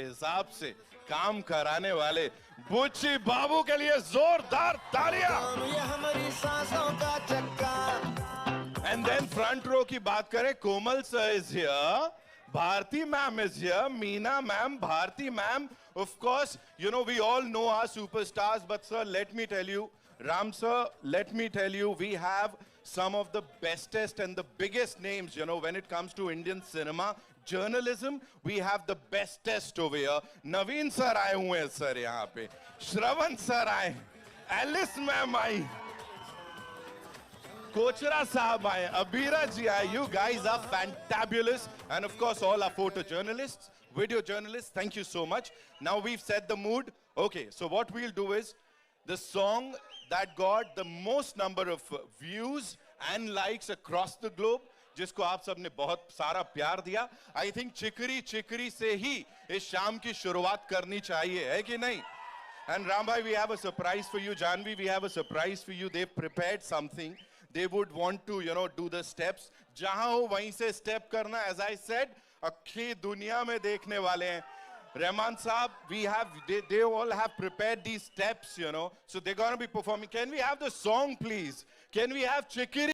हिसाब से काम कराने वाले बुच्ची बाबू के लिए जोरदार तालियां। ये हमारी सांसों का चक्का। एंड देन फ्रंट रो की बात करें, Komal sir is here, Bharti ma'am is here, Meena ma'am, Bharti ma'am. Of course, you know, we all know our superstars, but sir, let me tell you, Ram sir, let me tell you, we have some of the bestest and the biggest names, you know, when it comes to Indian cinema, journalism, we have the bestest over here. Naveen sir आए हुए हैं sir यहाँ पे, Shravan sir आए, Alice ma'am I, Kochra Sahab aaye, Abira ji aaye. You guys are fantabulous. And of course, all our photojournalists, video journalists, thank you so much. Now we've set the mood. Okay, so what we'll do is, the song that got the most number of views and likes across the globe, जिसको आप सबने बहुत सारा प्यार दिया, I think चिकरी चिकरी से ही इस शाम की शुरुआत करनी चाहिए, है कि नहीं? And Rambhai, we have a surprise for you. Janvi, we have a surprise for you. They've prepared something. They would want to, you know, do the steps. जहाँ हो वहीं से step करना. As I said, अक्खी दुनिया में देखने वाले हैं. Rahman Saab, they all have prepared these steps, you know. So they're going to be performing. Can we have the song, please? Can we have Chikiri?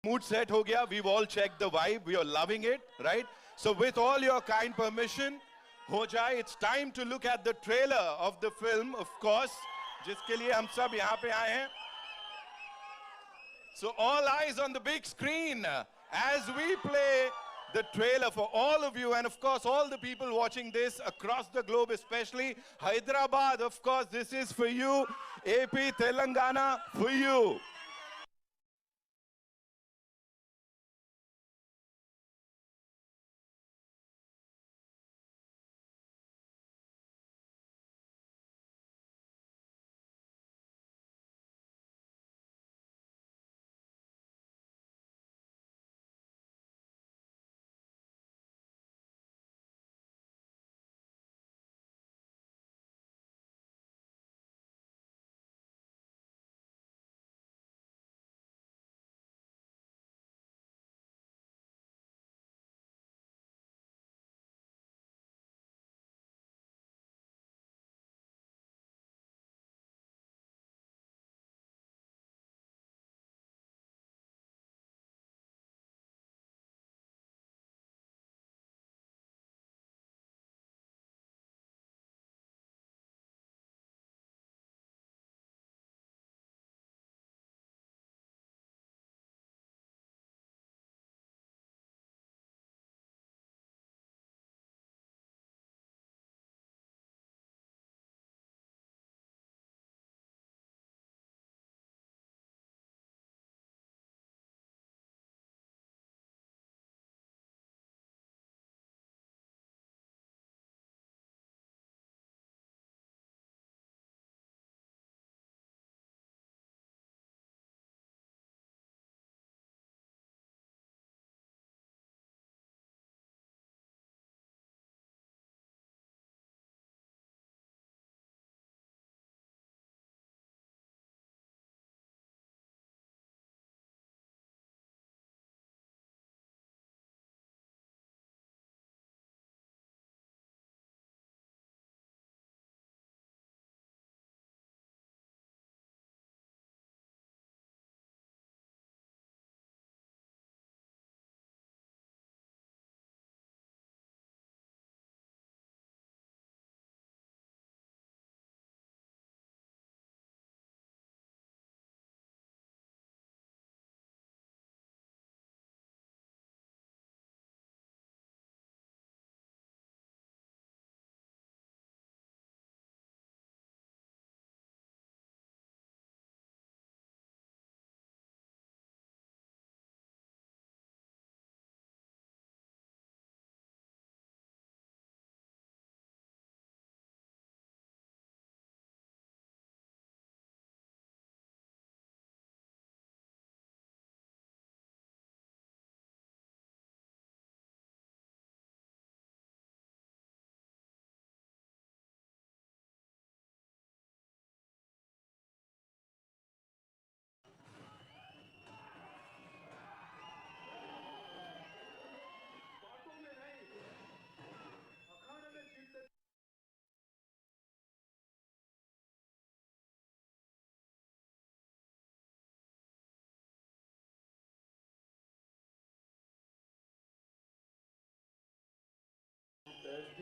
Mood set ho gaya. We've all checked the vibe. We are loving it, right? So with all your kind permission, ho jaye, it's time to look at the trailer of the film, of course, jiske liye hum sab yahan pe aaye hain. So all eyes on the big screen as we play the trailer for all of you, and of course all the people watching this across the globe, especially Hyderabad. Of course, this is for you. AP, Telangana, for you.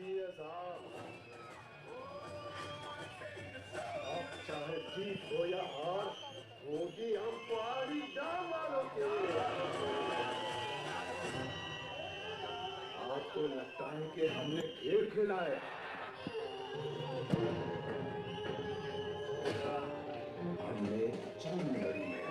है साहब। अब चाहे जीत हो या हार, होगी हम पहाड़ी गांव वालों के। आपको लगता है कि हमने खेल खेला है? हमने जंग लड़ी है।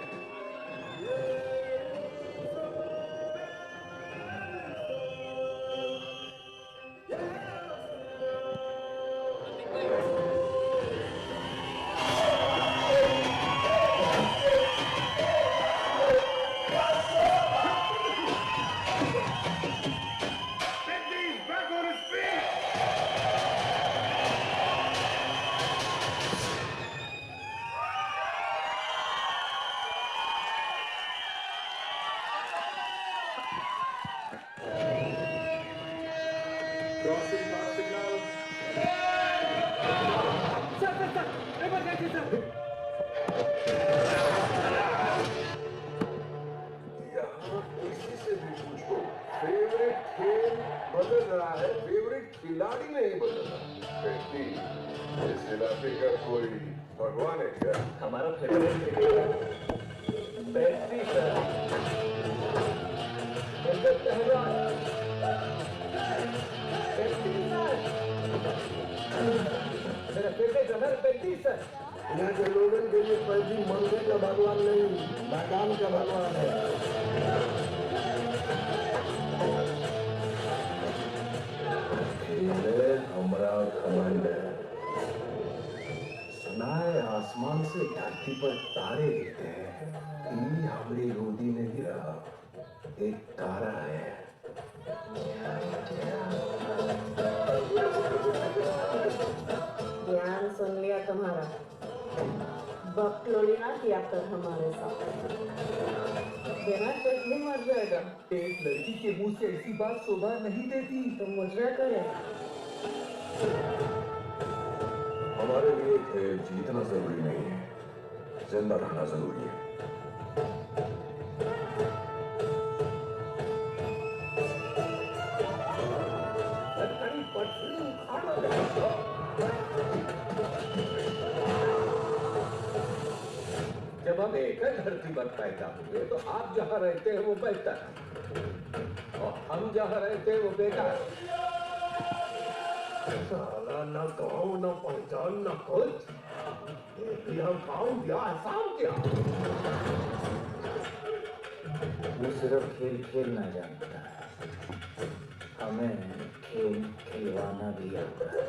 Crossing path signal. Sir emergency sir. यहाँ किसी से भी पूछो, फेवरेट खेल बदल रहा है, फेवरेट खिलाड़ी नहीं बदल रहा। व्यक्ति इस इलाके का कोई भगवान है क्या? हमारा फेवरेट बेस्टी सर। पहलवान बेस्टी सर। मेरा फेवरेट रनर बेस्टी सर। यहाँ के लोगों के लिए पैदी मंदिर का भगवान नहीं, मैदान का भगवान है। खेल हमारा घमंड है। सुना है आसमान से धरती पर तारे गिरते हैं। ये हमारी रोदी में गिरा एक तारा है। ज्ञान सुन लिया तुम्हारा। बकलोली ना किया कर हमारे साथ, बिना टेक मर जाएगा। एक लड़की के मुंह से ऐसी बात शोभा नहीं देती। तो मुजरा करे। हमारे लिए खेल जीतना जरूरी नहीं है, जिंदा रहना जरूरी है। जब हम एक धरती पर पैदा हुए तो आप जहाँ रहते हैं वो बेहतर और हम जहाँ रहते हैं वो बेकार। साला न गाँव न पहचान न कुछ, हम गाँव क्या आसाम क्या? वो सिर्फ खेल खेलना जानता है, हमें खेल खिलवाना भी आता है।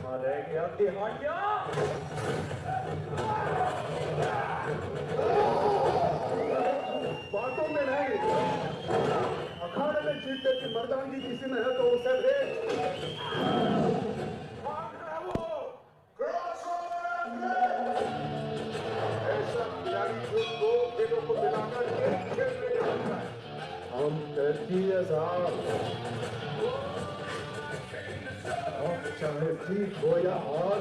अरे क्या दिहाड़िया! बातों में नहीं, अखाड़े में जीतने की मर्दानगी किसी में है तो उसे दे। भाग रहा है वो, ऐसा खिलाड़ी जो दो खेलों को मिलाकर एक खेल में जानता है। हम तरक्की है साहब। अब चाहे जीत हो या हार,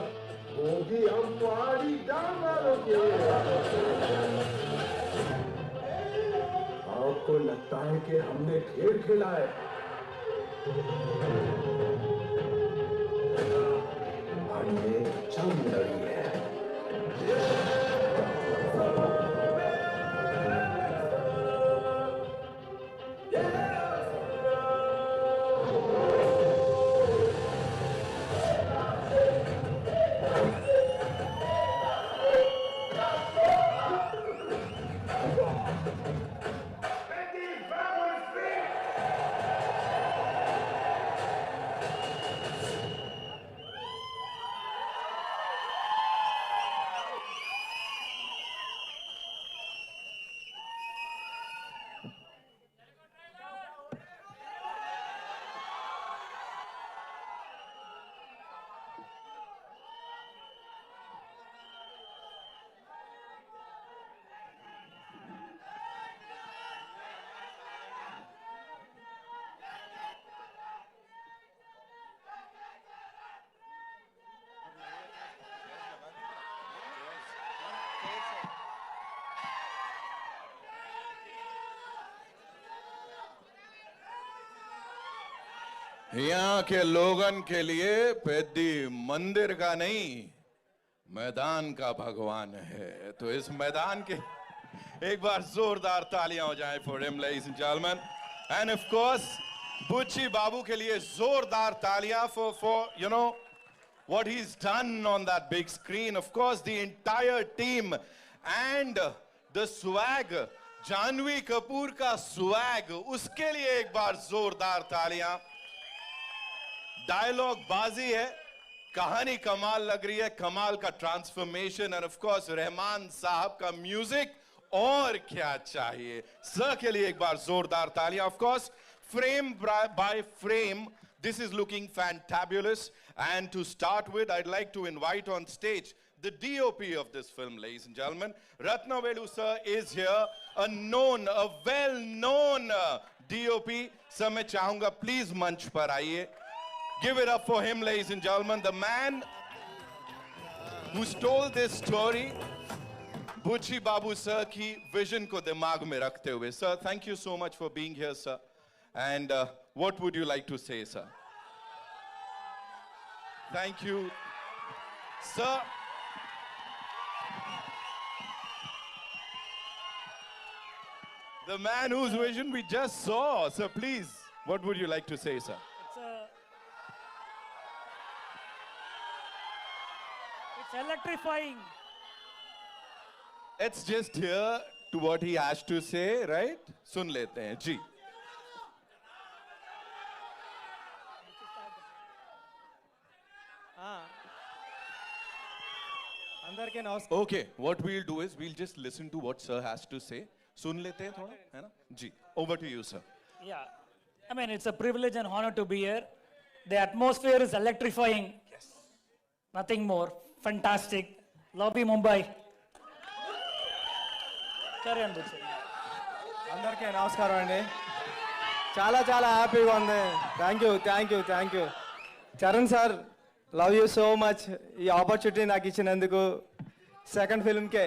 होगी हम पहाड़ी गांव वालों के। आपको लगता है कि हमने खेल खेला है? हमने जंग लड़ी है। यहाँ के लोगन के लिए पेद्दी मंदिर का नहीं मैदान का भगवान है। तो इस मैदान के एक बार जोरदार तालियां हो जाएं for him ladies and gentleman. End of course बुच्ची बाबू के लिए जोरदार तालियां for you know what he's done on that big screen. Of course, the entire team and the swag, Janhvi Kapoor ka swag, uske liye ek baar zordar taaliyan. Dialogue बाजी है, कहानी कमाल लग रही है, कमाल का transformation, and of course Rahman साहब का म्यूजिक और क्या चाहिए। सर के लिए एक बार जोरदार तालियां। Of course, frame by frame, this is looking fantabulous. And to start with, I'd like to invite on stage the DOP of this film, ladies and gentlemen. Ratnavelu sir is here, a well-known DOP. Sir, मैं चाहूंगा please मंच पर आइए. Give it up for him, ladies and gentlemen. The man who stole this story, Buchi Babu sir की vision को दिमाग में रखते हुए. Sir, thank you so much for being here, sir. And what would you like to say, sir? Thank you, sir. The man whose vision we just saw. Sir, please, what would you like to say, sir? It's electrifying. Let's just hear to what he has to say, right? सुन लेते हैं, जी. Okay, what we'll do is we'll just listen to what sir has to say. सुन लेते हैं थोड़ा, है ना? जी. Over to you, sir. Yeah, I mean, it's a privilege and honor to be here. The atmosphere is electrifying. Yes. Nothing more. Fantastic. Love you, Mumbai. Carry on, Buchi. అందరికీ నమస్కారం అండి. చాలా చాలా హ్యాపీగా ఉంది. Thank you Charan sir, love you so much. ఈ opportunity నాకు ఇచ్చినందుకు సెకండ్ ఫిల్మ్కే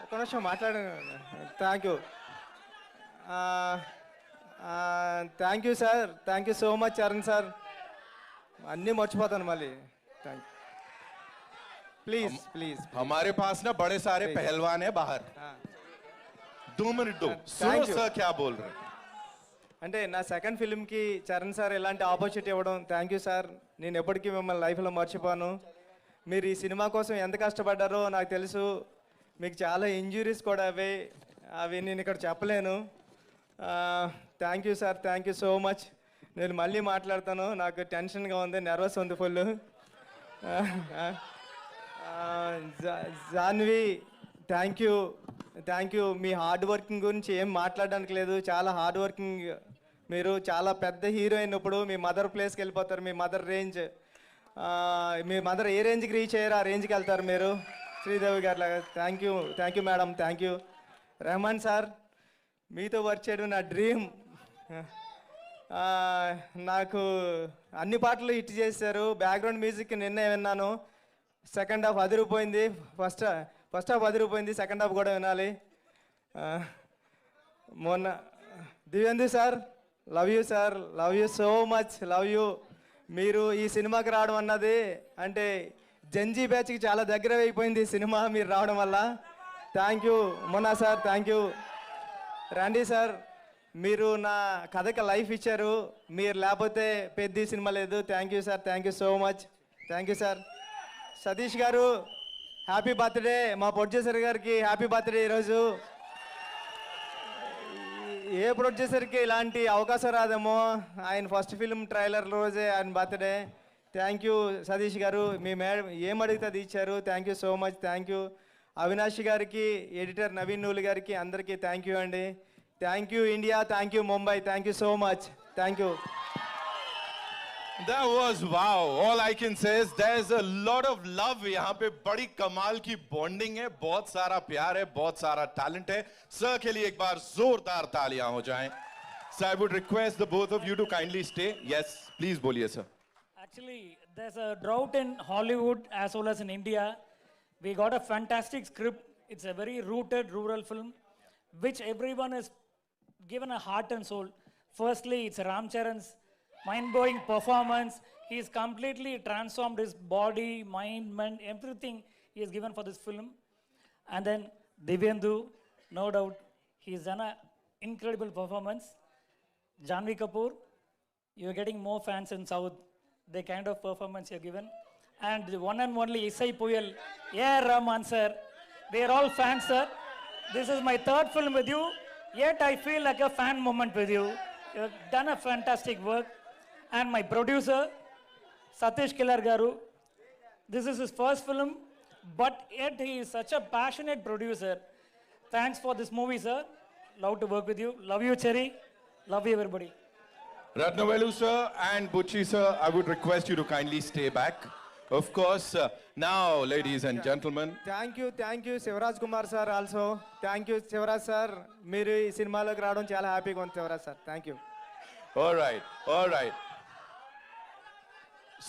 ఒక నిమిషం మాట్లాడాను. Thank you sir, thank you so much Charan sir. అన్నీ మర్చిపోతాను మళ్ళీ. Thank you. प्लीज हमारे पास ना बड़े सारे पहलवान है बाहर. 2 मिनट दो. सुनो सर क्या बोल रहे हैं. అంటే నా సెకండ్ ఫిల్మ్కి చరణ్ సార్ ఇలాంటి ఆపర్చునిటీ ఇవ్వడం థ్యాంక్ యూ సార్. నేను ఎప్పటికీ మిమ్మల్ని లైఫ్లో మర్చిపోను. మీరు ఈ సినిమా కోసం ఎంత కష్టపడ్డారో నాకు తెలుసు. మీకు చాలా ఇంజురీస్ కూడా అవి నేను ఇక్కడ చెప్పలేను. Thank you sir, thank you so much. నేను మళ్ళీ మాట్లాడతాను. నాకు టెన్షన్గా ఉంది, నర్వస్ ఉంది ఫుల్. Janhvi, thank you. మీ హార్డ్ వర్కింగ్ గురించి ఏం మాట్లాడడానికి లేదు. చాలా హార్డ్ వర్కింగ్ మీరు. చాలా పెద్ద హీరోయిన్. ఇప్పుడు మీ మదర్ ప్లేస్కి వెళ్ళిపోతారు. మీ మదర్ రేంజ్, మీ మదర్ ఏ రేంజ్కి రీచ్ అయ్యారో ఆ రేంజ్కి వెళ్తారు మీరు, శ్రీదేవి గారి లాగా. Thank you madam, thank you. Rahman sir, మీతో వర్క్ చేయడం నా డ్రీమ్. నాకు అన్ని పాటలు హిట్ చేశారు. బ్యాక్గ్రౌండ్ మ్యూజిక్ నిన్నే విన్నాను. సెకండ్ హాఫ్ అదిరిపోయింది. ఫస్ట్ హాఫ్ అదిరిపోయింది, సెకండ్ హాఫ్ కూడా వినాలి. మొన్న Divyendu sir, love you sir, love you so much, love you. మీరు ఈ సినిమాకి రావడం అన్నది అంటే జంజీ బ్యాచ్కి చాలా దగ్గర అయిపోయింది ఈ సినిమా మీరు రావడం వల్ల. థ్యాంక్ యూ మొన్నా సార్, థ్యాంక్ యూ. రండి సార్, మీరు నా కథకి లైఫ్ ఇచ్చారు. మీరు లేకపోతే పెద్ద సినిమా లేదు. Thank you sir, thank you so much, thank you sir. Satish గారు, హ్యాపీ బర్త్డే. మా ప్రొడ్యూసర్ గారికి హ్యాపీ బర్త్డే ఈరోజు. ఏ ప్రొడ్యూసర్కి ఇలాంటి అవకాశం రాదేమో. ఆయన ఫస్ట్ ఫిల్మ్ ట్రైలర్ రోజే ఆయన బర్త్డే. థ్యాంక్ యూ సతీష్ గారు. మీ మేడం ఏం అడిగితే అది ఇచ్చారు. Thank you so much, thank you. Avinash గారికి, ఎడిటర్ నవీన్ నూలు గారికి అందరికీ థ్యాంక్ యూ అండి. Thank you India, thank you Mumbai, thank you so much, thank you. That was wow. All I can say is there's a lot of love. यहाँ पे बड़ी कमाल की बॉन्डिंग है, बहुत सारा प्यार है, बहुत सारा टैलेंट है. सर के लिए एक बार जोरदार तालियां हो जाएं. So I would request the both of you to kindly stay. Yes, please बोलिए sir. Actually, there's a drought in Hollywood as well as in India. We got a fantastic script. It's a very rooted rural film, which everyone has given a heart and soul. Firstly, it's Ram Charan's mind-blowing performance. He's completely transformed his body, mind, everything he has given for this film. And then Divyendu, no doubt, he's done an incredible performance. Janvi Kapoor, you're getting more fans in South. The kind of performance you've given. And the one and only Isai Puyal, Rahman sir. They are all fans, sir. This is my third film with you, yet I feel like a fan moment with you. You've done a fantastic work. And my producer, Satish Killar Garu. This is his first film, but yet he is such a passionate producer. Thanks for this movie, sir. Love to work with you. Love you, Cherry. Love you, everybody. Ratnavelu sir and Butchi sir, I would request you to kindly stay back. Of course, now, ladies and gentlemen, thank you Shivaraj Kumar sir also thank you Shivaraj sir మీరు ఈ సినిమాలోకి రావడం చాలా హ్యాపీగా ఉంది Shivaraj sir thank you all right.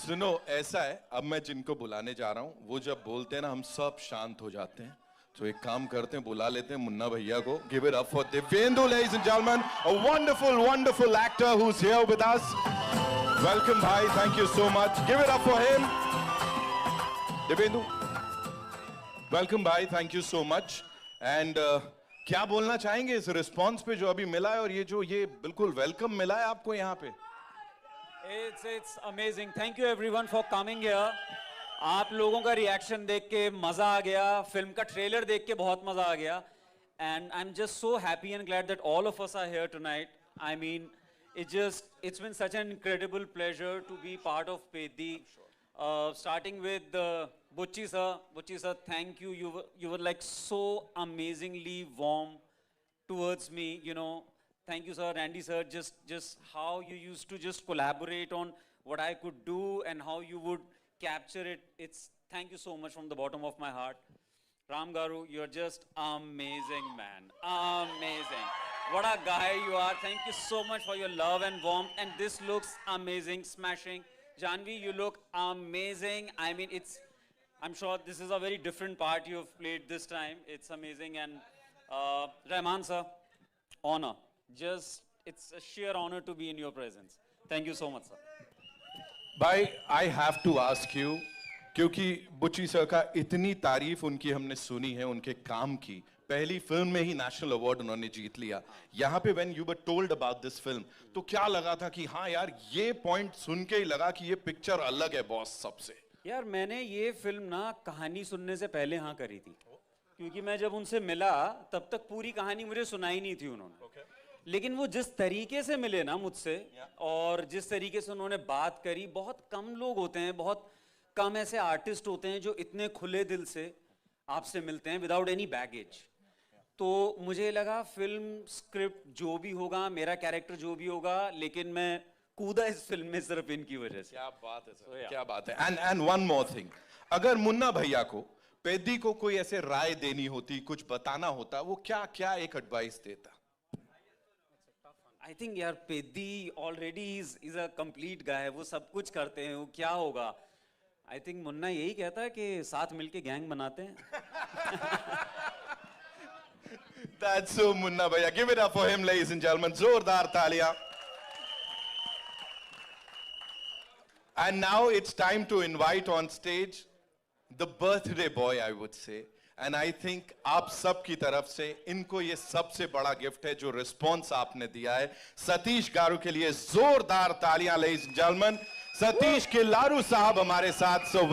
सुनो, ऐसा है, अब मैं जिनको बुलाने जा रहा हूं, वो जब बोलते हैं ना, हम सब शांत हो जाते हैं. तो एक काम करते हैं, बुला लेते हैं मुन्ना भैया को. Give it up for Divyendu, ladies and gentlemen, a wonderful actor who's here with us. Welcome, bhai. Thank you so much. Give it up for him. Divyendu. Welcome, bhai. Thank you so much. And क्या बोलना चाहेंगे इस response पे जो अभी मिला है और ये बिल्कुल वेलकम मिला है आपको यहाँ पे? It's amazing. Thank you everyone for coming here. आप लोगों का रिएक्शन देख के मजा आ गया, फिल्म का ट्रेलर देख के बहुत मजा आ गया, and I'm just so happy and glad that all of us are here tonight. I mean, it's been such an incredible pleasure to be part of Peddi. Starting with Butchi sir, thank you. You were like so amazingly warm towards me, you know. Thank you, sir. Randy, sir, just how you used to just collaborate on what I could do and how you would capture it. Thank you so much from the bottom of my heart. Ram Garu, you're just amazing, man. Amazing. What a guy you are. Thank you so much for your love and warmth. And this looks amazing, smashing. Janvi, you look amazing. I mean, I'm sure this is a very different part you've played this time. It's amazing. And Rahman, sir, honor. It's a sheer honor to be in your presence. Thank you so much, sir. भाई, I have to ask you, क्योंकि बुच्ची sir का इतनी तारीफ उनकी हमने सुनी है, उनके काम की, पहली फिल्म में ही नेशनल अवार्ड उन्होंने जीत लिया. यहाँ पे when you were told about this film, तो क्या लगा था कि हाँ यार, ये पॉइंट सुन के ही लगा कि ये पिक्चर अलग है बॉस सबसे? यार, मैंने ये फिल्म ना कहानी सुनने से पहले हाँ करी थी, क्योंकि मैं जब उनसे मिला तब तक पूरी कहानी मुझे सुनाई नहीं थी उन्होंने. लेकिन वो जिस तरीके से मिले ना मुझसे और जिस तरीके से उन्होंने बात करी, बहुत कम लोग होते हैं, बहुत कम ऐसे आर्टिस्ट होते हैं जो इतने खुले दिल से आपसे मिलते हैं विदाउट एनी बैगेज. तो मुझे लगा फिल्म स्क्रिप्ट जो भी होगा, मेरा कैरेक्टर जो भी होगा, लेकिन मैं कूदा इस फिल्म में सिर्फ इनकी वजह से. क्या बात है सर, क्या बात है. एंड वन मोर थिंग, अगर मुन्ना भैया को पेद्दी को कोई ऐसे राय देनी होती, कुछ बताना होता, वो क्या एक एडवाइस देता? आई थिंक यार, Peddi already is a complete guy. वो सब कुछ करते हैं, वो क्या होगा. आई थिंक मुन्ना यही कहता है कि साथ मिलके गैंग बनाते हैं. That's so Munna Bhaiya. Give it up for him, ladies and gentlemen. Zordar taaliya. And now it's time to invite on stage the birthday boy, I would say. And I think आप सब की तरफ से इनको ये सबसे बड़ा gift है जो रिस्पॉन्स आपने दिया है. सतीश गारू के लिए जोरदार तालियां, ladies and gentlemen. सतीश किल्लारू साहब हमारे साथ. So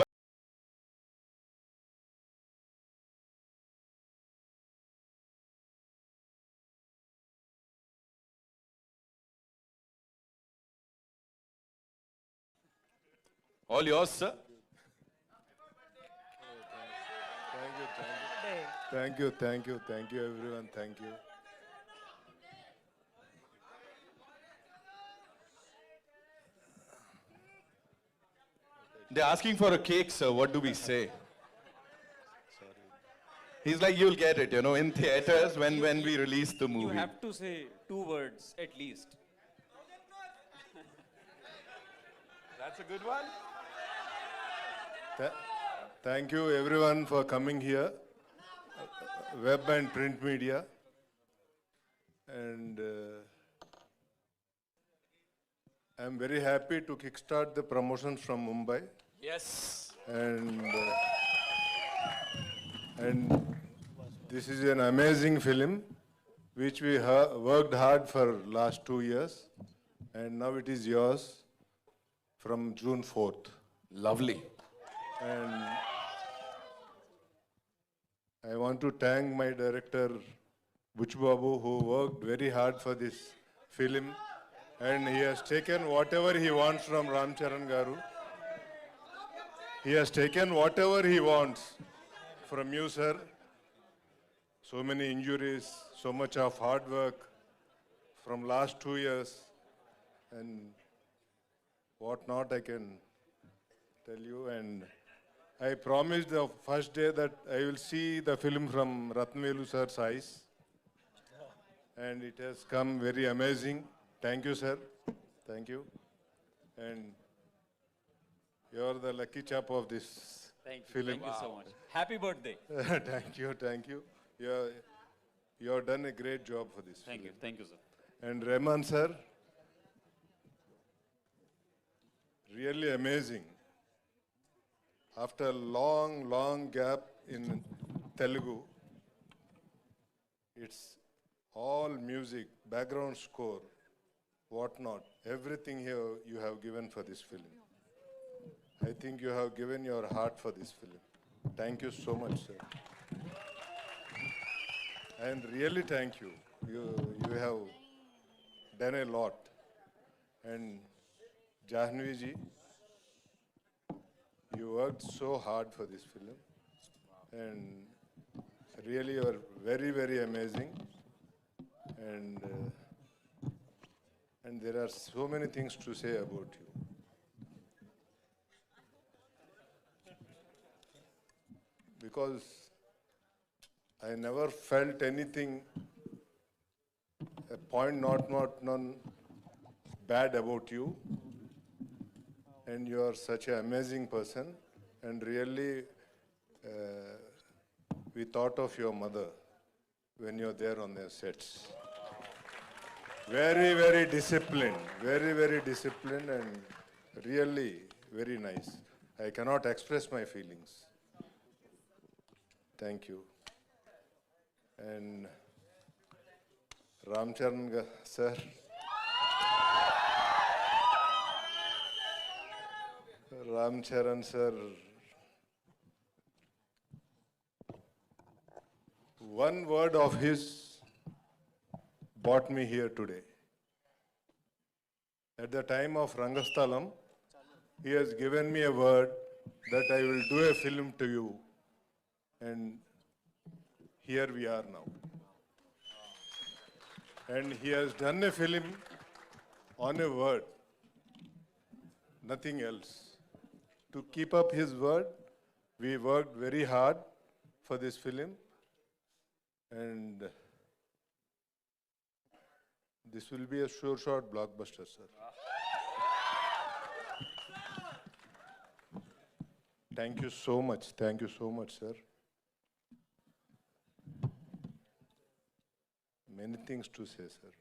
all yours, sir. Thank you, everyone. Thank you. They're asking for a cake, sir. What do we say? He's like, you'll get it, you know, in theaters when we release the You movie. have to say 2 words at least. That's a good one. Thank you, everyone, for coming here. Web and print media. And I'm very happy to kickstart the promotions from Mumbai. Yes. And this is an amazing film which we worked hard for last 2 years, and now it is yours from June 4th. Lovely. And I want to thank my director Buchu Babu, who worked very hard for this film, and he has taken whatever he wants from Ram Charan Garu. He has taken whatever he wants from you, sir. So many injuries, so much of hard work from last 2 years, and what not I can tell you. And I promised the first day that I will see the film from Ratnavelu sir's eyes, and it has come very amazing. Thank you, sir. Thank you. And you are the lucky chap of this film. Thank you so much. Happy birthday. Thank you, thank you. You have done a great job for this Thank you, sir. And Rahman sir, really amazing. After a long, long gap in Telugu, it's all music, background score, whatnot, everything here you have given for this film. I think you have given your heart for this film. Thank you so much, sir. And really thank you. You have done a lot. And Jahnavi ji, you worked so hard for this film. And really you are very, very amazing. And there are so many things to say about you. Because I never felt anything, a point not none bad about you. And you are such an amazing person. And really, we thought of your mother when you're there on the sets. Very, very disciplined, and really very nice. I cannot express my feelings. Thank you. And Ram Charan sir. Ram Charan sir. One word of his brought me here today. At the time of Rangasthalam, he has given me a word that I will do a film to you. And here we are now. And he has done a film on a word, nothing else. To keep up his word, we worked very hard for this film. And this will be a sure shot blockbuster, sir. Thank you so much. Thank you so much, sir. Many things to say, sir.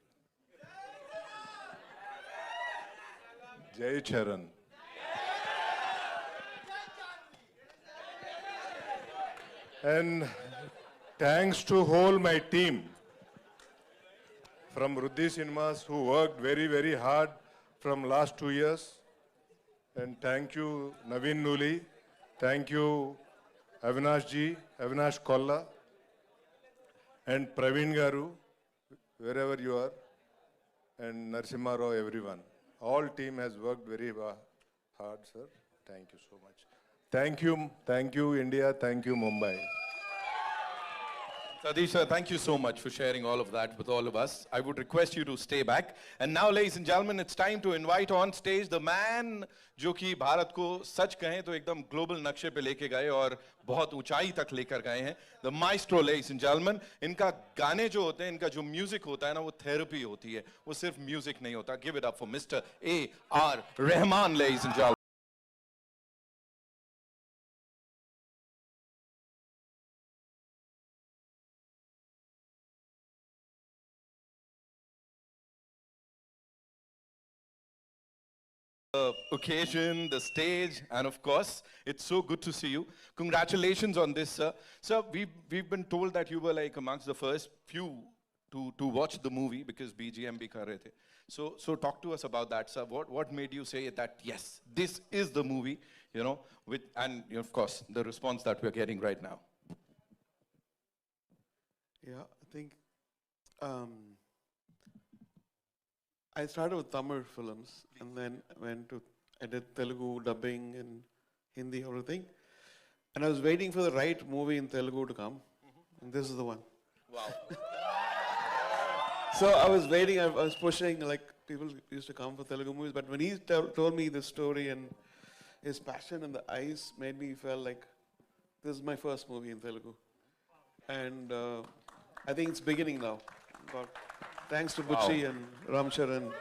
Jai Charan. And thanks to whole my team from Ruddhi Cinemas who worked very, very hard from last 2 years. And thank you, Naveen Nuli. Thank you, Avinash ji, Avinash Kolla, and Praveen Garu, wherever you are, and Narasimha Rao, everyone. All team has worked very hard, sir. Thank you so much. Thank you, India. Thank you, Mumbai. Satish sir, thank you so much for sharing all of that with all of us. I would request you to stay back. And now, ladies and gentlemen, it's time to invite on stage the man जो कि भारत को सच कहें तो एकदम global नक्शे पे लेके गए और बहुत ऊंचाई तक लेकर गए हैं. The maestro, ladies and gentlemen. इनका गाने जो होते हैं, इनका जो म्यूजिक होता है ना, वो थेरेपी होती है. वो सिर्फ म्यूजिक नहीं होता. Give it up for Mr. A.R. Rahman, ladies and gentlemen. occasion, the stage, and of course, it's so good to see you. Congratulations on this, sir. Sir, we've been told that you were like amongst the first few to watch the movie because BGM bhi kar rahe the. So talk to us about that, sir. What made you say that yes, this is the movie, you know, and of course the response that we're getting right now. Yeah, I think I started with Tamil films and then I did Telugu dubbing and Hindi, everything. And I was waiting for the right movie in Telugu to come. And this is the one. Wow. So I was waiting, I was pushing, like people used to come for Telugu movies. But when he told me this story and his passion in the eyes made me feel like this is my first movie in Telugu. And I think it's beginning now. God. Thanks to Butchi and Ramcharan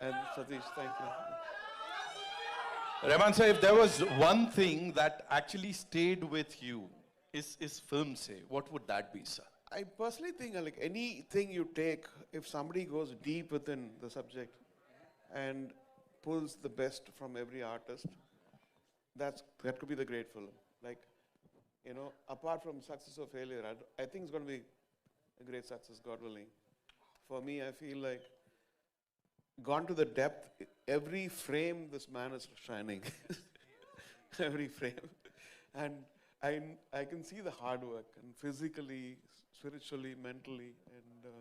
and Satish. Thank you. Rahman sir, if there was one thing that actually stayed with you, is film say, what would that be, sir? I personally think like anything you take, if somebody goes deep within the subject and pulls the best from every artist, that could be the great film. Like, you know, apart from success or failure, I think it's going to be a great success, God willing. For me, I feel like gone to the depth. Every frame, this man is shining. Every frame, and I can see the hard work, and physically, spiritually, mentally, and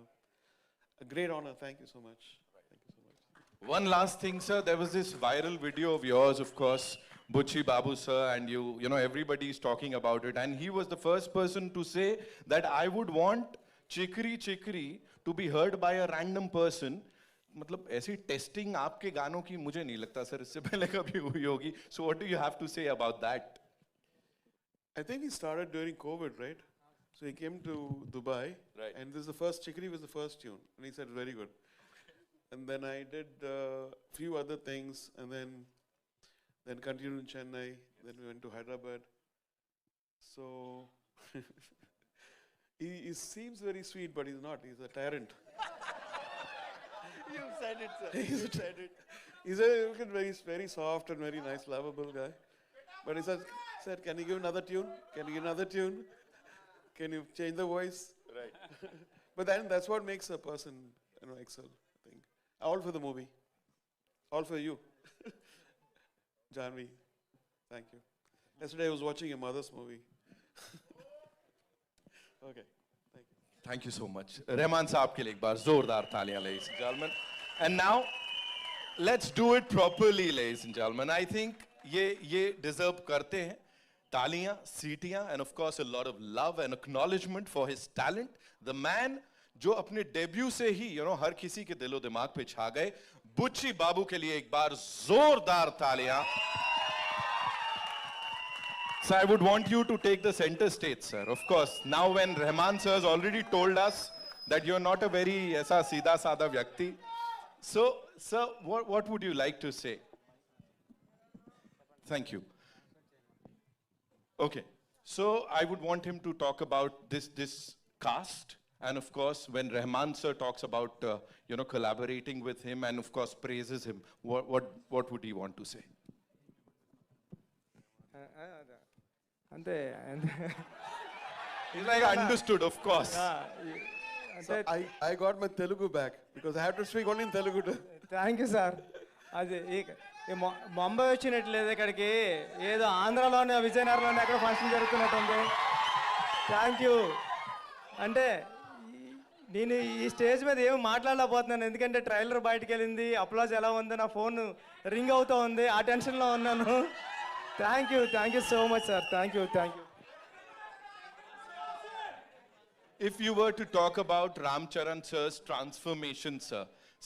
a great honor. Thank you so much. Thank you so much. One last thing, sir. There was this viral video of yours, of course, Butchi Babu sir, and you know, everybody is talking about it. And he was the first person to say that I would want Chikri Chikri to be heard by a random person. मतलब ऐसी testing आपके गानों की मुझे नहीं लगता sir इससे पहले कभी हुई होगी. So what do you have to say about that? I think he started during COVID, right? So he came to Dubai, Right. and this is the first, Chikri was the first tune, and he said, very good. And then I did a few other things, and then continued in Chennai, then we went to Hyderabad. So, he seems very sweet, but he's not, he's a tyrant. You said it, sir. He said it. He's a very, very soft and very nice, lovable guy. But he said, can you give another tune? Can you give another tune? Can you change the voice? Right. But then that's what makes a person, you know, excel, I think. All for the movie. All for you. Janvi, thank you. Yesterday I was watching your mother's movie. Okay, thank you. Thank you so much. Rahman साहब के लिए एक बार जोरदार तालियां, ladies and gentlemen. And now, let's do it properly, ladies and gentlemen. I think ये deserve करते हैं तालियां, सीटियां, and of course a lot of love and acknowledgement for his talent. The man जो अपने डेब्यू से ही, you know, हर किसी के दिलो दिमाग पे छा गए. बुच्ची बाबू के लिए एक बार जोरदार तालियां. So I would want you to take the center stage, sir. Of course, now when Rahman sir has already told us that you're not a very ऐसा सीधा साधा व्यक्ति. So, sir, what would you like to say? Thank you. Okay, so I would want him to talk about this cast, and of course, when Rahman sir talks about you know, collaborating with him, and of course praises him, what would he want to say? అంతే He's like, understood, of course. So I got my Telugu back because I have to speak only in Telugu. Thank you sir. అది ముంబై వచ్చినట్లేదు ఇక్కడికి, ఏదో ఆంధ్రాలోనే విజయనగరంలోనే ఎక్కడ function జరుగుతున్నట్టుంది. Thank you. అంటే నేను ఈ stage మీద ఏమి మాట్లాడలేకపోతున్నాను, ఎందుకంటే ట్రైలర్ బయటకు వెళ్ళింది, అప్లాజ్ ఎలా ఉంది, నా ఫోన్ రింగ్ అవుతూ ఉంది, ఆ టెన్షన్లో ఉన్నాను. Thank you so much sir. Thank you. If you were to talk about Ramcharan sir's transformation, sir,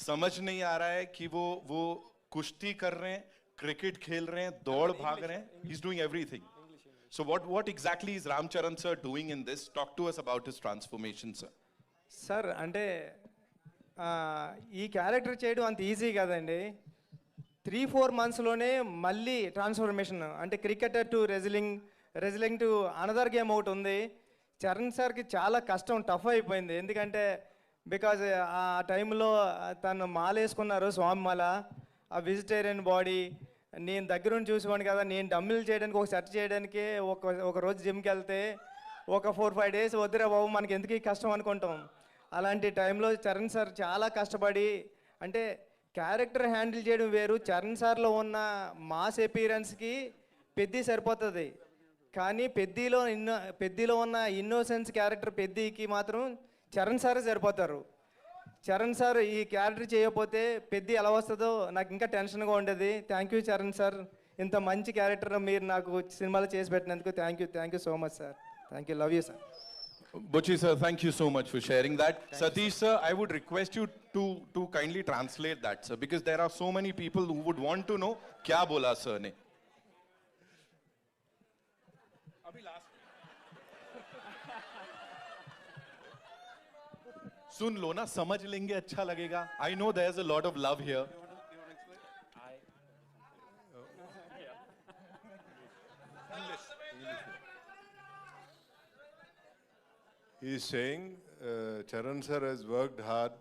समझ नहीं आ रहा है कि वो कुश्ती कर रहे हैं, क्रिकेट खेल रहे हैं, दौड़ भाग रहे हैं. He's doing everything. So what exactly is Ramcharan sir doing in this? Talk to us about his transformation, sir. Sir అంటే ఈ క్యారెక్టర్ చేయడం అంత ఈజీ కాదండి. 3-4 monthsలోనే మళ్ళీ ట్రాన్స్ఫర్మేషన్, అంటే cricketer to wrestling to another game ఒకటి ఉంది. చరణ్ సార్కి చాలా కష్టం, టఫ్ అయిపోయింది. ఎందుకంటే బికాజ్ ఆ టైంలో తను మాల వేసుకున్నారు, స్వామి మాల. ఆ వెజిటేరియన్ బాడీ నేను దగ్గరుండి చూసేవాడిని కదా, నేను డమ్మిల్ చేయడానికి ఒక సెర్చ్ చేయడానికి ఒక రోజు జిమ్కి వెళ్తే ఒక 4-5 డేస్ వద్దురా బాబు మనకి ఎందుకు ఈ కష్టం అనుకుంటాం. అలాంటి టైంలో చరణ్ సార్ చాలా కష్టపడి, అంటే క్యారెక్టర్ హ్యాండిల్ చేయడం వేరు, చరణ్ సార్లో ఉన్న మాస్ ఎపీరెన్స్కి పెద్ది సరిపోతుంది, కానీ పెద్దిలో ఉన్న ఇన్నోసెన్స్ క్యారెక్టర్ పెద్దికి మాత్రం చరణ్ సారే సరిపోతారు. చరణ్ సార్ ఈ క్యారెక్టర్ చేయకపోతే పెద్ది ఎలా వస్తుందో నాకు ఇంకా టెన్షన్గా ఉండేది. థ్యాంక్ యూ చరణ్ సార్, ఇంత మంచి క్యారెక్టర్ మీరు నాకు సినిమాలో చేసి పెట్టినందుకు thank you so much sir. Thank you, love you sir. Butchi sir, thank you so much for sharing that. Satish sir, I would request you to kindly translate that, sir, because there are so many people who would want to know kya bola sir ne. Abhi last सुन लो ना, समझ लेंगे, अच्छा लगेगा. I know there's a lot of love here. He is saying Charan sir has worked hard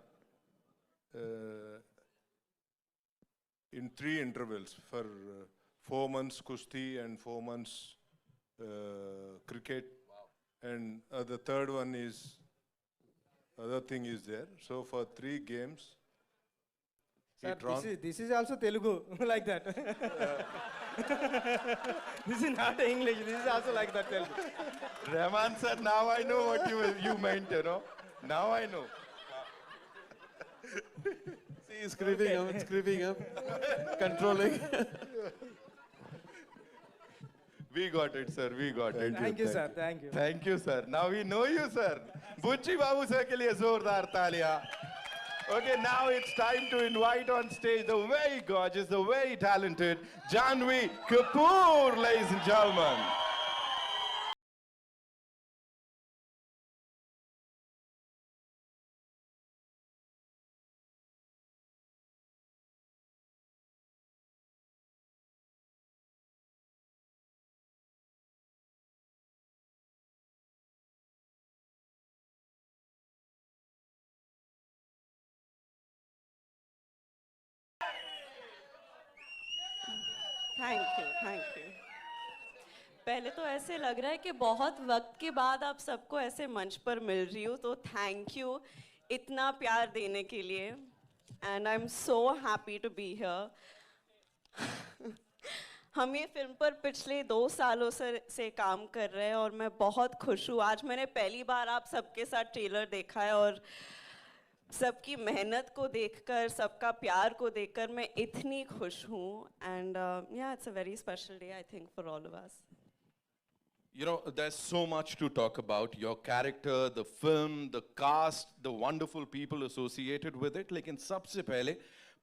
in 3 intervals for 4 months kushti and 4 months cricket, and the third one is other thing is there. So for 3 games, Sir, this is also Telugu like that. This is not English. This is also like that Telugu. Rahman sir, now I know what you meant, you know. Now I know. See, he's creeping up, controlling. We got it, sir. We got it. Thank you, sir. Thank you. Thank you, sir. Now we know you, sir. Butchi Babu sir ke liye zordar taaliya. Okay, now it's time to invite on stage the very gorgeous, the very talented Janhvi Kapoor, ladies and gentlemen. Thank you. पहले तो ऐसे लग रहा है कि बहुत वक्त के बाद आप सबको ऐसे मंच पर मिल रही हूँ, तो थैंक यू इतना प्यार देने के लिए, and I am so happy to be here. हम ये फिल्म पर पिछले 2 सालों से काम कर रहे हैं और मैं बहुत खुश हूँ. आज मैंने पहली बार आप सबके साथ ट्रेलर देखा है और सबकी मेहनत को देखकर, सबका प्यार को देखकर मैं इतनी खुश हूँ. एंड या it's a very special day I think for all of us. You know, there's so much to talk about. Your character, the film, the cast, the wonderful people associated with it. लेकिन सबसे पहले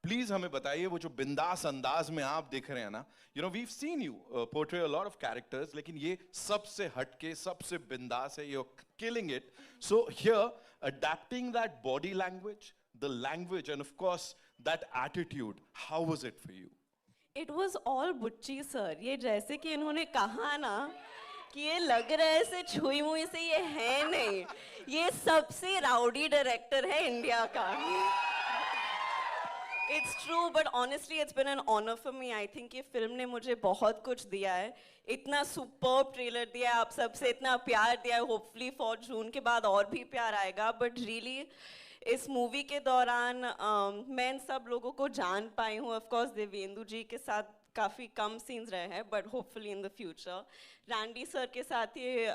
please हमें बताइए वो जो बिंदास अंदाज में आप दिख रहे हैं ना, you know, we've seen you portray a lot of characters, लेकिन ये सबसे हटके, सबसे बिंदास है. You're killing it. So here, adapting that body language, the language, and of course that attitude, how was it for you? It was all Butchi sir. ये जैसे कि इन्होंने कहा ना कि ये लग रहा है ऐसे छुई मुई से, ये है नहीं. ये सबसे राउडी डायरेक्टर है इंडिया का. It's true, but honestly, it's been an honor for me. I think ये फिल्म ने मुझे बहुत कुछ दिया है. इतना superb ट्रेलर दिया है, आप सबसे इतना प्यार दिया है. Hopefully for जून के बाद और भी प्यार आएगा. But really, इस मूवी के दौरान मैं इन सब लोगों को जान पाई हूँ. Of course, देवेंदु जी के साथ काफ़ी कम सीन्स रहे हैं, but hopefully in the future. Randy sir के साथ ये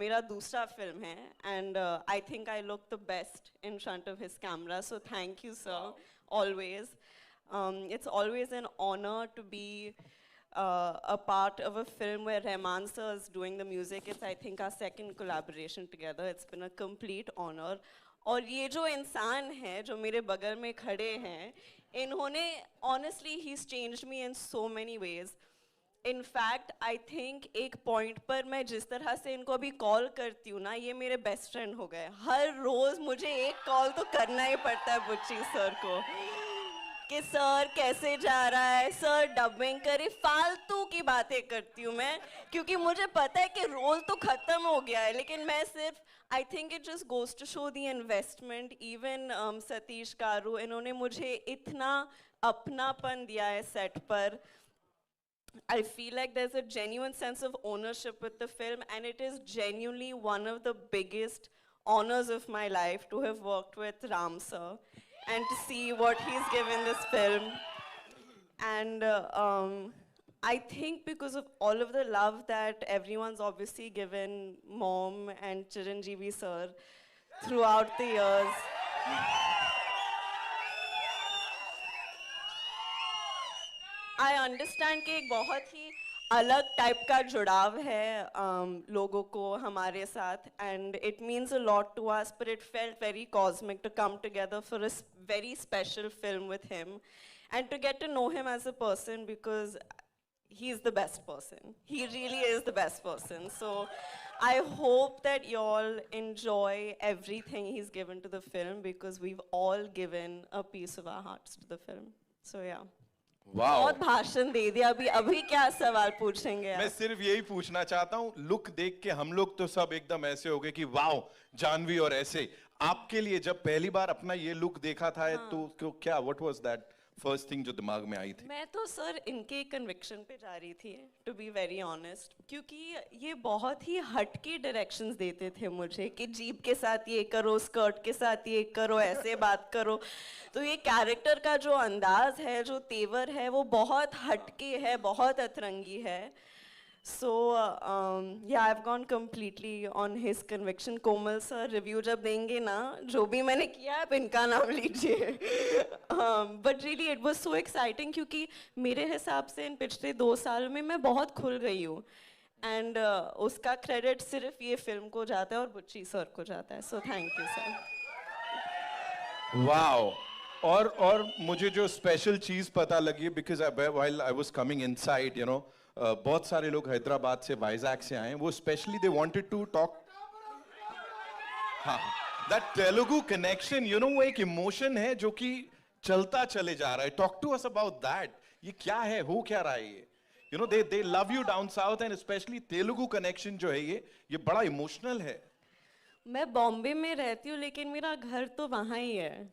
मेरा दूसरा फिल्म है, and I think I look the best in front of his camera. So thank you, sir. Always. It's always an honor to be a part of a film where Rahman sir is doing the music. It's, I think, our second collaboration together. It's been a complete honor. और ये जो इंसान है जो मेरे बगल में खड़े हैं, इन्होंने honestly he's changed me in so many ways. In fact, I think एक पॉइंट पर मैं जिस तरह से इनको अभी कॉल करती हूँ ना, ये मेरे बेस्ट फ्रेंड हो गए. हर रोज मुझे एक कॉल तो करना ही पड़ता है बुच्ची सर को कि सर कैसे जा रहा है, सर डबिंग करे. फालतू की बातें करती हूँ मैं, क्योंकि मुझे पता है कि रोल तो खत्म हो गया है, लेकिन मैं सिर्फ I think it just goes to show the investment. Even Satish कारू, इन्होंने मुझे इतना अपनापन दिया है सेट पर. I feel like there's a genuine sense of ownership with the film, and it is genuinely one of the biggest honors of my life to have worked with Ram sir and to see what he's given this film. And I think because of all of the love that everyone's obviously given Mom and Chiranjeevi sir throughout the years, I understand कि एक बहुत ही अलग type का जुड़ाव है लोगों को हमारे साथ, and it means a lot to us, but it felt very cosmic to come together for a very special film with him and to get to know him as a person, because he's the best person. He really is the best person. So I hope that you all enjoy everything he's given to the film, because we've all given a piece of our hearts to the film. So yeah. Wow. बहुत भाषण दे दिया. अभी क्या सवाल पूछेंगे आप? मैं सिर्फ यही पूछना चाहता हूँ, लुक देख के हम लोग तो सब एकदम ऐसे हो गए कि वाओ जानवी, और ऐसे आपके लिए जब पहली बार अपना ये लुक देखा था तो क्या, what was that first thing जो दिमाग में आई थी? मैं तो सर इनके कन्विक्शन पे जा रही थी, टू बी वेरी ऑनेस्ट, क्योंकि ये बहुत ही हटके डायरेक्शंस देते थे मुझे कि जीप के साथ ये करो, स्कर्ट के साथ ये करो, ऐसे बात करो. तो ये कैरेक्टर का जो अंदाज है, जो तेवर है, वो बहुत हटके है, बहुत अतरंगी है. So yeah, I've gone completely on his conviction. Komal sir review जब देंगे ना, जो भी मैंने किया आप इनका नाम लीजिए. But really it was so exciting, क्योंकि मेरे हिसाब से इन पिछले 2 साल में मैं बहुत खुल गई हूँ, and उसका क्रेडिट सिर्फ ये फिल्म को जाता है और बुच्ची सर को जाता है. So thank you sir. Wow. और मुझे जो स्पेशल चीज पता लगी, because while I was coming inside, you know, बहुत सारे लोग हैदराबाद से, वाइजैक से आए, वो specially they wanted to talk. हाँ, that Telugu connection, you know, वो एक इमोशन है जो कि चलता चले जा रहा है. Talk to us about that. ये क्या है, हो क्या रहा है ये? You know, they love you down south, and specially Telugu connection जो है ये बड़ा इमोशनल है. मैं बॉम्बे में रहती हूँ, लेकिन मेरा घर तो वहाँ ही है.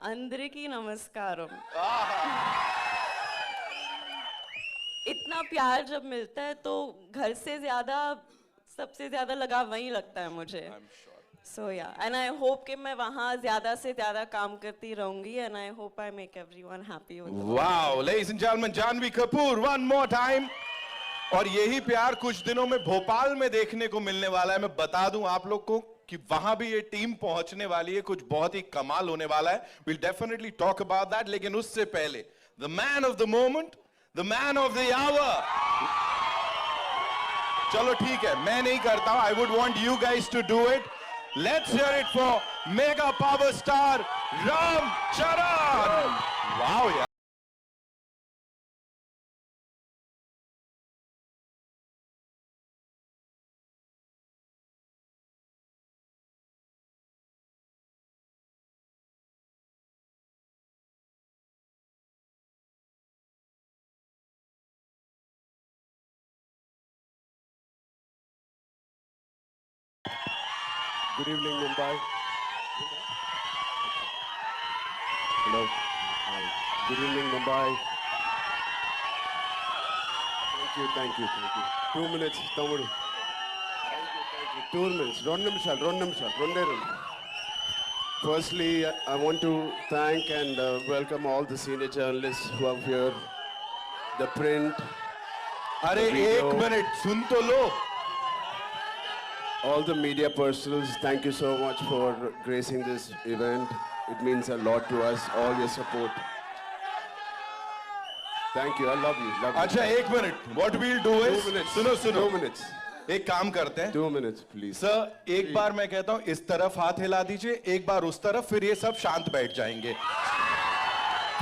अंदरिकी नमस्कारम. इतना प्यार जब मिलता है तो घर से ज्यादा, सबसे ज्यादा लगाव वहीं लगता है मुझे. So yeah, and I hope कि मैं वहाँ ज्यादा से ज्यादा काम करती रहूंगी, and I hope I make everyone happy with it. Wow, ladies and gentlemen, Janvi Kapoor, one more time. और यही प्यार कुछ दिनों में भोपाल में देखने को मिलने वाला है. मैं बता दूं आप लोग को कि वहां भी ये टीम पहुंचने वाली है, कुछ बहुत ही कमाल होने वाला है. We'll definitely talk about that. लेकिन उससे पहले the man of the moment, the man of the hour. चलो ठीक है, मैं नहीं करता हूं. I would want you guys to do it. Let's hear it for mega power star Ram Charan. Wow, yeah. Good evening, Mumbai. Hello. Hi. Good evening, Mumbai. Thank you. 2 minutes, Tamudu. Thank you. 2 minutes. Two nimishalu. Firstly, I want to thank and welcome all the senior journalists who are here. The print. अरे एक minute सुन तो लो. All the media personals, thank you so much for gracing this event. It means a lot to us, all your support. Thank you, I love you. अच्छा एक minute. What we'll do is, 2 minutes. सुनो 2 minutes. एक काम करते हैं. 2 minutes, please. Sir, एक बार मैं कहता हूं इस तरफ हाथ हिला दीजिए, एक बार उस तरफ, फिर ये सब शांत बैठ जाएंगे.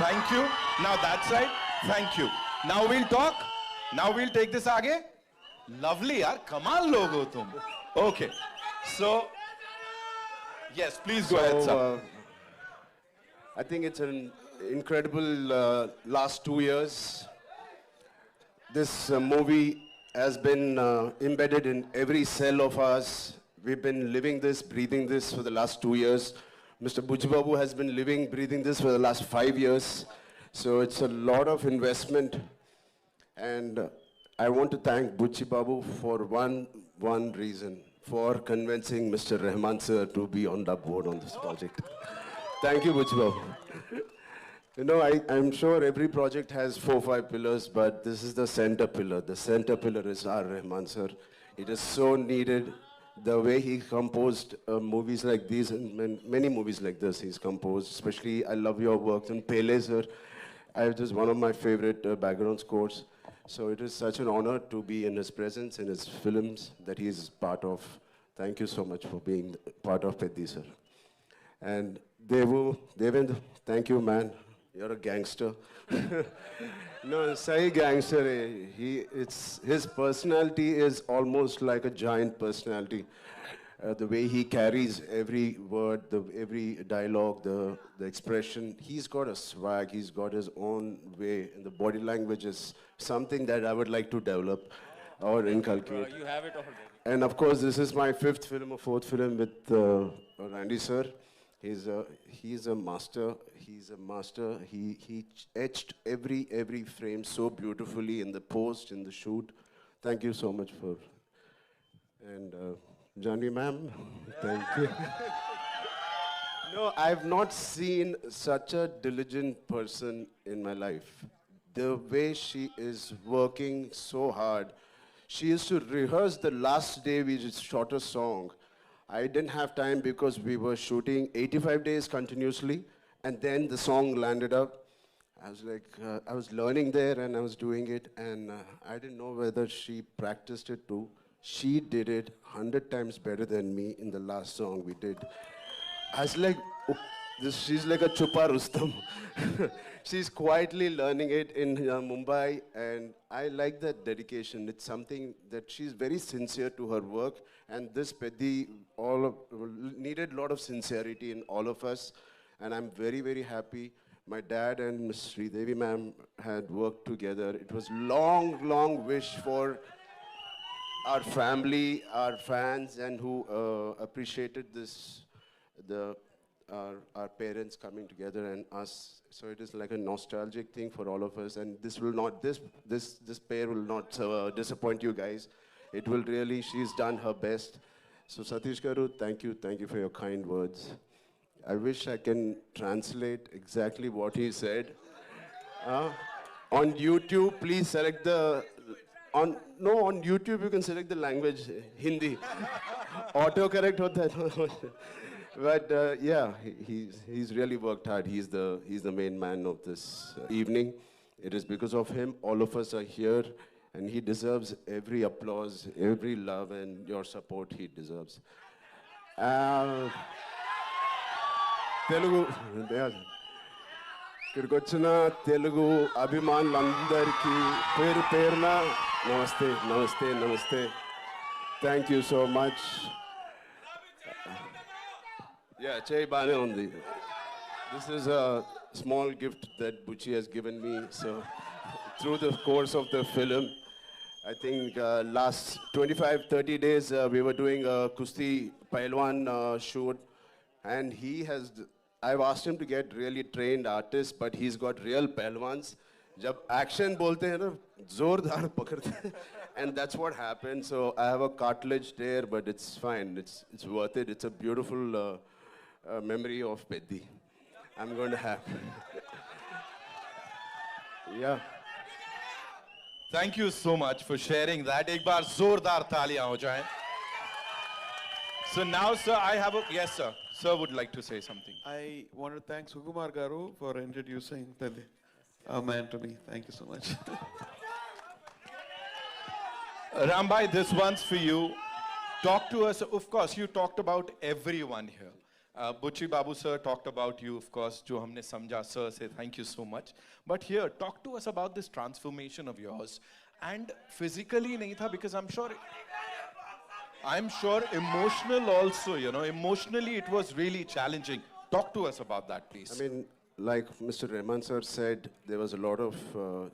Thank you. Now that side. Thank you. Now we'll talk. Now we'll take this आगे. Lovely यार, कमाल लोग हो तुम. Okay. So, yes, please go ahead, sir. I think it's an incredible last 2 years. This movie has been embedded in every cell of us. we've been living this, breathing this for the last 2 years. Mr. Butchi Babu has been living, breathing this for the last 5 years. So it's a lot of investment. And I want to thank Butchi Babu for one reason, for convincing Mr. Rahman sir to be on the board on this project. Thank you, Butchi Babu. You know, I'm sure every project has 4 or 5 pillars, but this is the center pillar. The center pillar is R. Rahman sir. It is so needed. The way he composed movies like these, and many movies like this he's composed, especially I love your works, and Pele sir, it is one of my favorite background scores. So it is such an honor to be in his presence, in his films that he is part of. Thank you so much for being part of Peddi sir. And Devendra, thank you, man. You're a gangster. No, Sai gangster. His personality is almost like a giant personality. The way he carries every word, every dialogue, the expression. He's got a swag. He's got his own way. And the body language is something that I would like to develop or inculcate. You have it already. And of course, this is my 5th film or 4th film with Randy sir. He's a master. He's a master. He etched every frame so beautifully in the post, in the shoot. Thank you so much for. And Johnny ma'am, thank you. No, I've not seen such a diligent person in my life. The way she is working so hard. She used to rehearse the last day we just shot a song. I didn't have time because we were shooting 85 days continuously, and then the song landed up. I was like, I was learning there and I was doing it, and I didn't know whether she practiced it too. She did it 100 times better than me in the last song we did. I was like, oh, she's like a Chupa Rustam. She's quietly learning it in Mumbai, and I like that dedication. It's something that she's very sincere to her work, and this Peddi needed a lot of sincerity in all of us, and I'm very, very happy. My dad and Ms. Sridevi ma'am had worked together. It was long wish for our family, our fans, and who appreciated this, our parents coming together and us. So it is like a nostalgic thing for all of us, and this pair will not disappoint you guys. It will really, she's done her best. So Satish Garu, thank you for your kind words. I wish I can translate exactly what he said. On YouTube, please select on YouTube you can select the language, Hindi. Autocorrect hota hai. But yeah, he's really worked hard. He's the main man of this evening. It is because of him all of us are here, and he deserves every applause, every love, and your support he deserves. Telugu, ఇక్కడికి వచ్చిన తెలుగు అభిమానులందరికీ పేరు పేరున నమస్తే. Thank you so much. Yeah, చేయి బానే ఉంది. This is a small gift that Butchi has given me. So through the course of the film, I think last 25-30 days we were doing a Kusti Pailwan shoot, and I've asked him to get really trained artists, but he's got real Pailwans. जब action बोलते हैं ना जोरदार पकड़ते हैं, and that's what happened. So I have a cartilage there, but it's fine. It's worth it. It's a beautiful memory of Peddi. I'm going to have. Yeah. Thank you so much for sharing that. एक बार जोरदार तालियां हो जाएं. So now, sir, yes, sir. Sir would like to say something. I want to thank Sukumar Garu for introducing Peddi, a man to me. Thank you so much. Rambhai, this one's for you. Talk to us. Of course, you talked about everyone here. Butchi Babu sir talked about you, of course. Jo humne samjha, sir, say thank you so much. But here, talk to us about this transformation of yours. And physically nahi tha, because I'm sure emotional also, you know, emotionally it was really challenging. Talk to us about that, please. I mean, like Mr. Rahman sir said, there was a lot of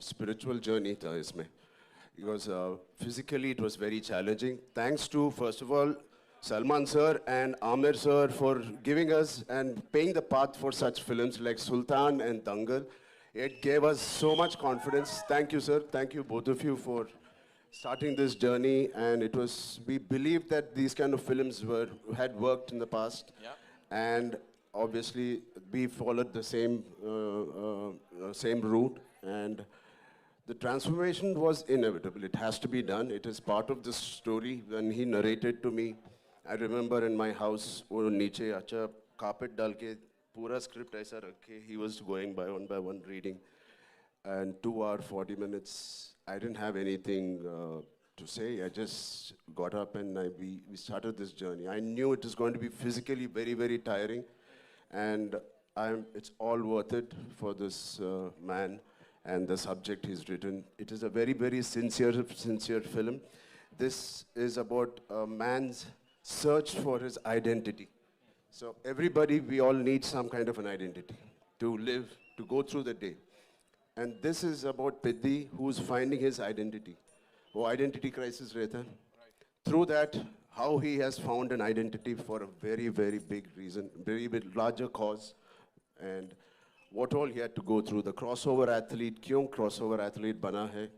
spiritual journey tha isme. Because physically it was very challenging. Thanks to, first of all, Salman sir and Amir sir for giving us and paying the path for such films like Sultan and Dangal. It gave us so much confidence. Thank you, sir. Thank you, both of you, for starting this journey. And it was, we believed that these kind of films had worked in the past. Yeah. And obviously, we followed the same route. And the transformation was inevitable. It has to be done. It is part of the story. When he narrated to me, I remember in my house, वो नीचे अच्छा carpet डाल के पूरा script ऐसा रख के, he was going by one reading, and 2 hours 40 minutes. I didn't have anything to say. I just got up and we started this journey. I knew it was going to be physically very, very tiring, and it's all worth it for this man and the subject he's written. It is a very, very sincere film. This is about a man's search for his identity. So everybody, we all need some kind of an identity to live, to go through the day. And this is about Piddi, who's finding his identity. Oh, identity crisis rehta. Right. Through that, how he has found an identity for a very, very big reason, very big, larger cause, and what all he had to go through. The crossover athlete, kyun crossover athlete bana hai?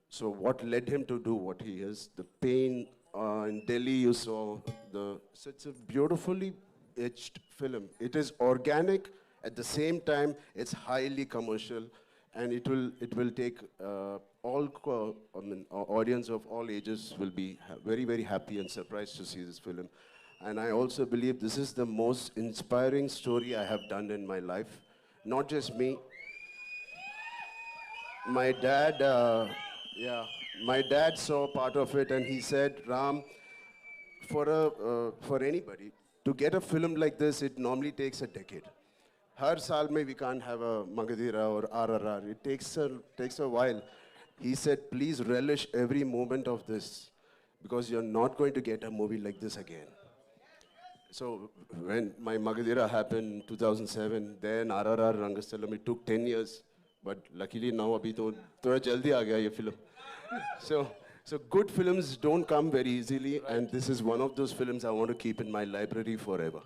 So what led him to do what he is? The pain in Delhi, you saw so it's a beautifully etched film. It is organic. At the same time, it's highly commercial, and it will take audience of all ages will be very, very happy and surprised to see this film. And I also believe this is the most inspiring story I have done in my life. Not just me. My dad, my dad saw part of it, and he said, Ram, for anybody, to get a film like this, it normally takes a decade. Har saal mein we can't have a Magadhira or RRR. It takes a while. He said, please relish every moment of this, because you're not going to get a movie like this again. So when my Magadhira happened in 2007, then RRR Rangasthalam, it took 10 years. But luckily now abhi to thoda jaldi aa gaya ye film. So good films don't come very easily, and this is one of those films I want to keep in my library forever.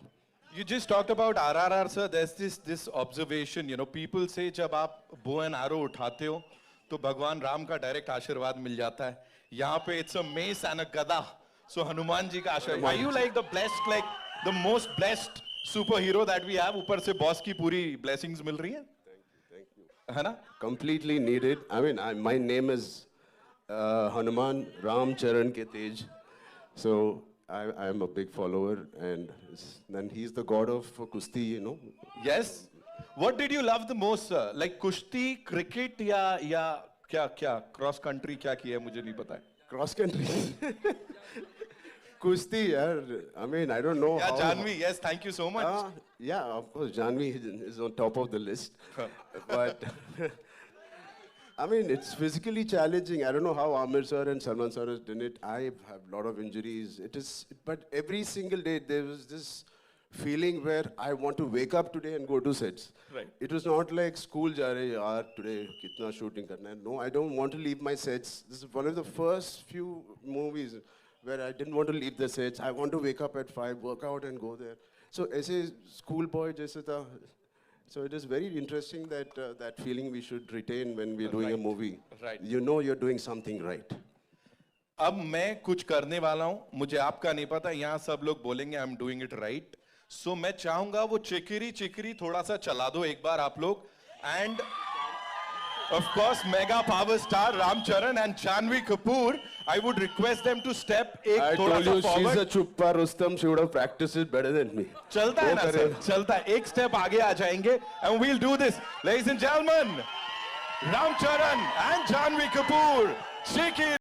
You just talked about RRR, sir. There's this observation, people say जब आप bow and arrow उठाते हो, तो भगवान राम का direct आशीर्वाद मिल जाता है. यहाँ पे it's a mace and a गदा. So हनुमान जी का आशीर्वाद. Are you like the most blessed superhero that we have? ऊपर से boss की पूरी blessings मिल रही हैं? Thank you. है ना? Completely needed. I mean, my name is Hanuman Ram Charan Ke Tej. So I am a big follower, and then he's the god of Kushti, Yes. What did you love the most, sir? Like Kushti, cricket, या क्या cross country क्या किया है मुझे नहीं पता है. Cross country. Kushti, yaar. I mean, I don't know. Yeah, Janvi. Yes, thank you so much. Yeah, of course, Janvi is on top of the list. But I mean, it's physically challenging. I don't know how Amir sir and Salman sir has done it. I have a lot of injuries. But every single day there was this feeling where I want to wake up today and go to sets. Right. It was not like school ja rahe yaar today kitna shooting karna hai. No, I don't want to leave my sets. This is one of the first few movies where I didn't want to leave the sets. I want to wake up at 5, work out and go there. So as a schoolboy jaise tha. So it is very interesting that that feeling we should retain when we're doing a movie. Right. You know you're doing something right. अब मैं कुछ करने वाला हूँ, मुझे आपका नहीं पता, यहाँ सब लोग बोलेंगे I'm doing it right. So मैं चाहूँगा वो चिकरी थोड़ा सा चला दो एक बार आप लोग. And of course, mega power star Ram Charan and Janvi Kapoor, I would request them to step I थोड़ा told सा you forward. she's a chuppa Rustam. She would have practiced it better than me. चलता है ना sir, चलता है. एक step आगे आ जाएंगे. And we'll do this. Ladies and gentlemen, Ram Charan and Janvi Kapoor. Shake it.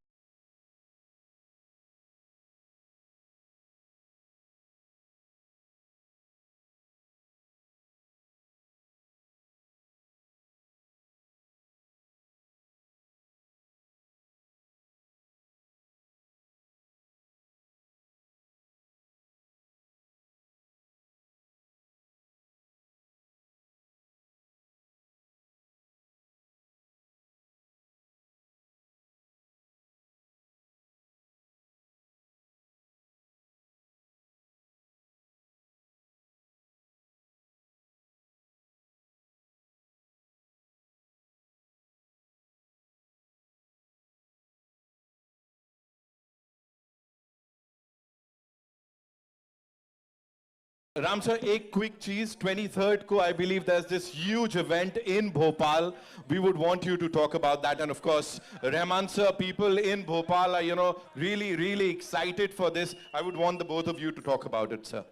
Ram sir, a quick cheese. 23rd ko, I believe there's this huge event in Bhopal. We would want you to talk about that. And of course, Rahman sir, people in Bhopal are, really, really excited for this. I would want the both of you to talk about it, sir.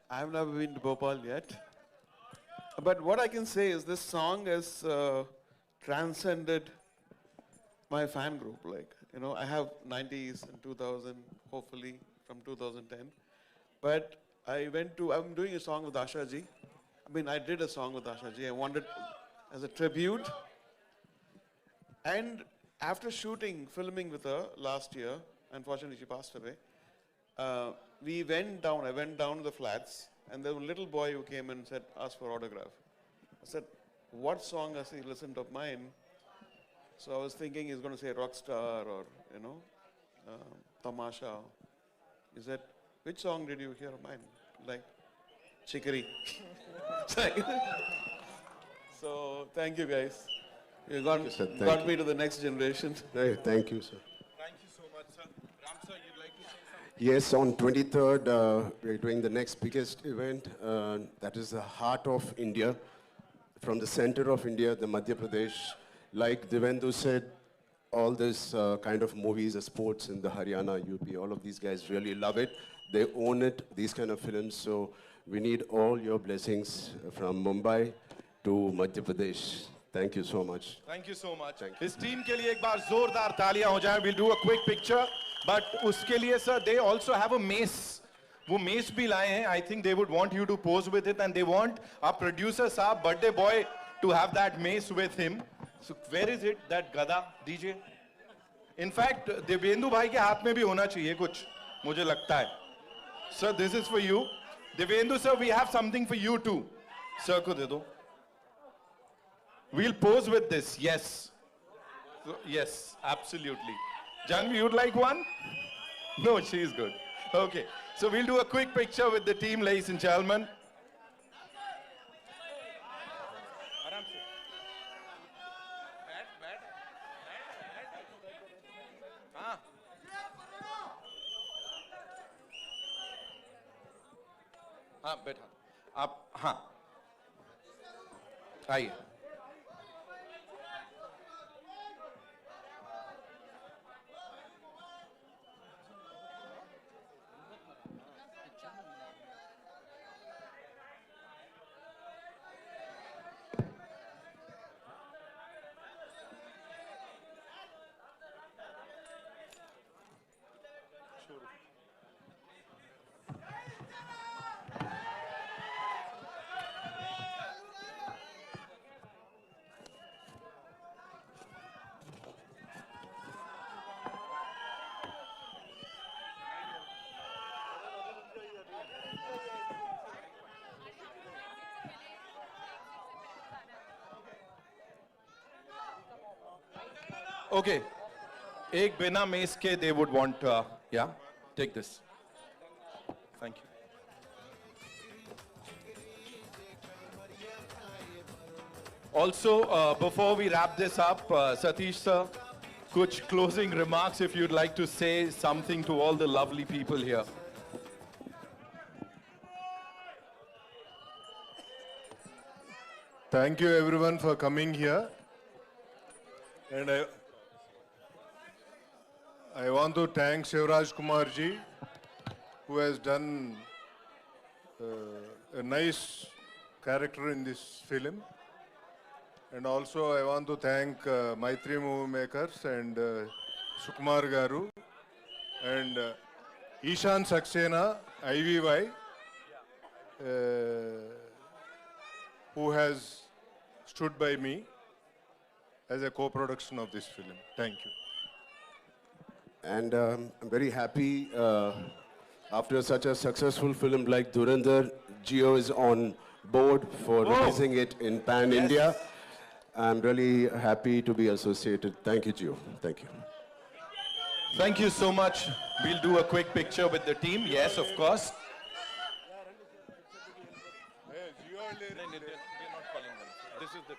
I've never been to Bhopal yet. But what I can say is this song has transcended my fan group. I have 90s and 2000, hopefully from 2010. But I'm doing a song with Asha ji. I did a song with Asha ji. I wanted as a tribute. And after filming with her last year, unfortunately she passed away, I went down to the flats, and there was a little boy who came and asked for autograph. I said, what song has he listened of mine? So I was thinking he's going to say Rockstar or, Tamasha. He said, which song did you hear of mine? Like, Chikari. So, thank you guys. You got me to the next generation. Hey, thank you, sir. Thank you so much, sir. Ram sir, you'd like to say something? Yes, on 23rd, we're doing the next biggest event. That is the heart of India. From the center of India, the Madhya Pradesh. Like Divendu said, all this kind of movies, the sports in the Haryana, UP, all of these guys really love it. They own it, these kind of films. So we need all your blessings from Mumbai to Madhya Pradesh. Thank you so much. Thank you so much. His team ke liye ek baar zordar taaliyan ho jaye. We'll do a quick picture. But uske liye, sir, they also have a mace. वो mace भी लाए हैं. I think they would want you to pose with it, and they want our producer साहब, birthday boy, to have that mace with him. So where is it, that gada, DJ? In fact, Divyendhu bhai के हाथ में भी होना चाहिए कुछ, मुझे लगता है. Sir, this is for you. Divyendhu sir, we have something for you too. Sir को दे दो. We'll pose with this, yes. So, yes, absolutely. Janvi, you'd like one? No, she's good. Okay, so we'll do a quick picture with the team, ladies and gentlemen. हाँ बैठा आप हाँ आइए Okay, एक बिना mess के they would want, yeah, take this. Thank you. Also, before we wrap this up, Satish sir, kuch closing remarks if you'd like to say something to all the lovely people here. Thank you everyone for coming here. And I want to thank Shivraj Kumar ji, who has done a nice character in this film. And also I want to thank Maitri Movie Makers and Sukumar Garu and Ishan Saxena, IVY, who has stood by me as a co-production of this film. Thank you. And I'm very happy after such a successful film like Dhurandhar, Jio is on board for releasing it in Pan-India. I'm really happy to be associated. Thank you, Jio. Thank you. Thank you so much. We'll do a quick picture with the team. Yes, of course. This is the...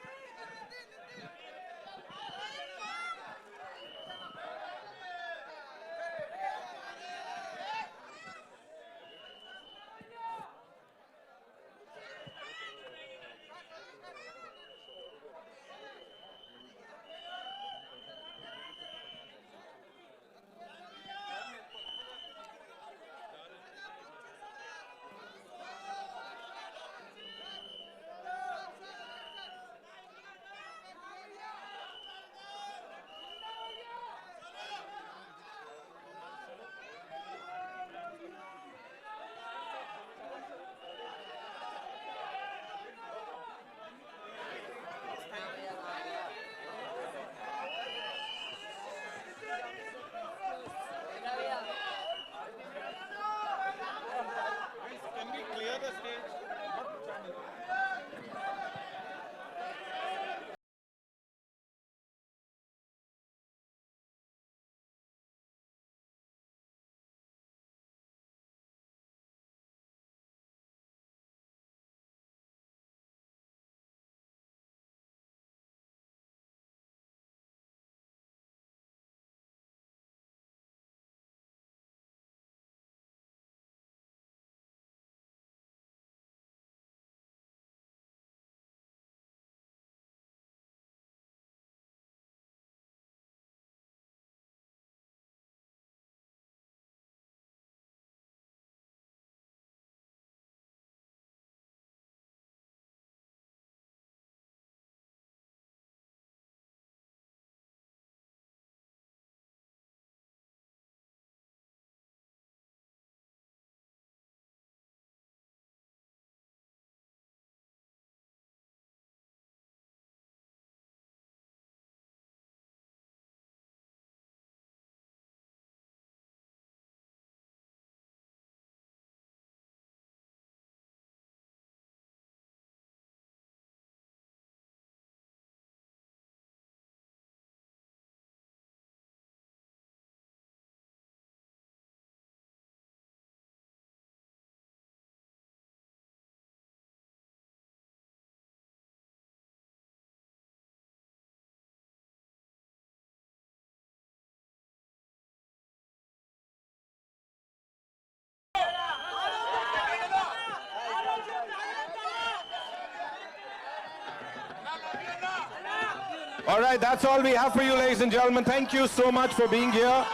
All right, that's all we have for you, ladies and gentlemen. Thank you so much for being here.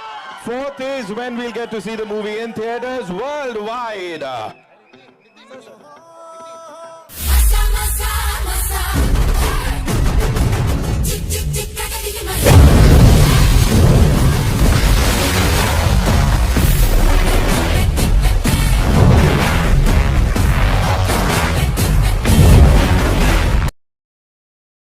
4th is when we'll get to see the movie in theaters worldwide. Masa, masa, masa. Tik, tik, tik,